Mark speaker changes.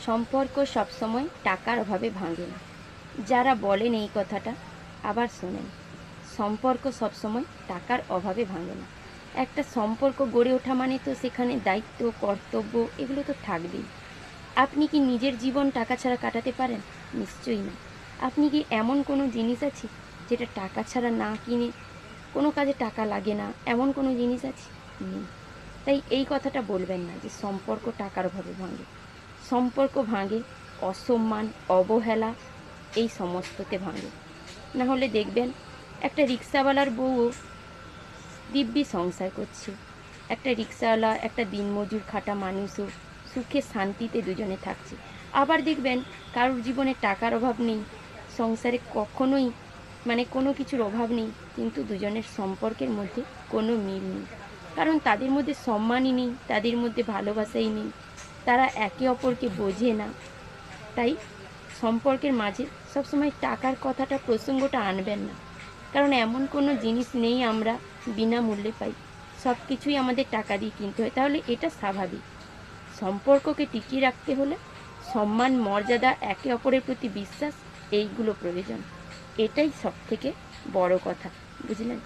Speaker 1: সম্পর্ক সবসময় টাকার অভাবে ভাঙে না। যারা বলেন এই কথাটা আবার শোনেন, সম্পর্ক সবসময় টাকার অভাবে ভাঙে না। একটা সম্পর্ক গড়ে ওঠা মানে তো সেখানে দায়িত্ব, কর্তব্য এগুলো তো থাকবেই। আপনি কি নিজের জীবন টাকা ছাড়া কাটাতে পারেন? নিশ্চয়ই না। আপনি কি এমন কোনো জিনিস আছে যেটা টাকা ছাড়া না কিনে কোনো কাজে টাকা লাগে না, এমন কোনো জিনিস আছে? নেই। তাই এই কথাটা বলবেন না যে সম্পর্ক টাকার অভাবে ভাঙে। সম্পর্ক ভাঙে অসম্মান, অবহেলা এই সমস্ততে ভাঙে। না হলে দেখবেন একটা রিক্সাওয়ালার বউও দিব্যি সংসার করছে, একটা রিক্সাওয়ালা একটা দিনমজুর খাটা মানুষও সুখে শান্তিতে দুজনে থাকছে। আবার দেখবেন কারোর জীবনে টাকার অভাব নেই, সংসারে কখনোই কোনো কিছুর অভাব নেই, কিন্তু দুজনের সম্পর্কের মধ্যে কোনো মিল নেই। কারণ তাদের মধ্যে সম্মানই নেই, তাদের মধ্যে ভালোবাসাই নেই, তারা একে অপরকে বোঝে না। তাই সম্পর্কের মাঝে সবসময় টাকার কথাটা, প্রসঙ্গটা আনবেন না। কারণ এমন কোনো জিনিস নেই আমরা বিনামূল্যে পাই, সব কিছুই আমাদের টাকা দিয়ে কিনতে হয়। তাহলে এটা স্বাভাবিক। সম্পর্ককে টিকিয়ে রাখতে হলে সম্মান, মর্যাদা, একে অপরের প্রতি বিশ্বাস, এইগুলো প্রয়োজন। এটাই সব থেকে বড় কথা, বুঝলেন?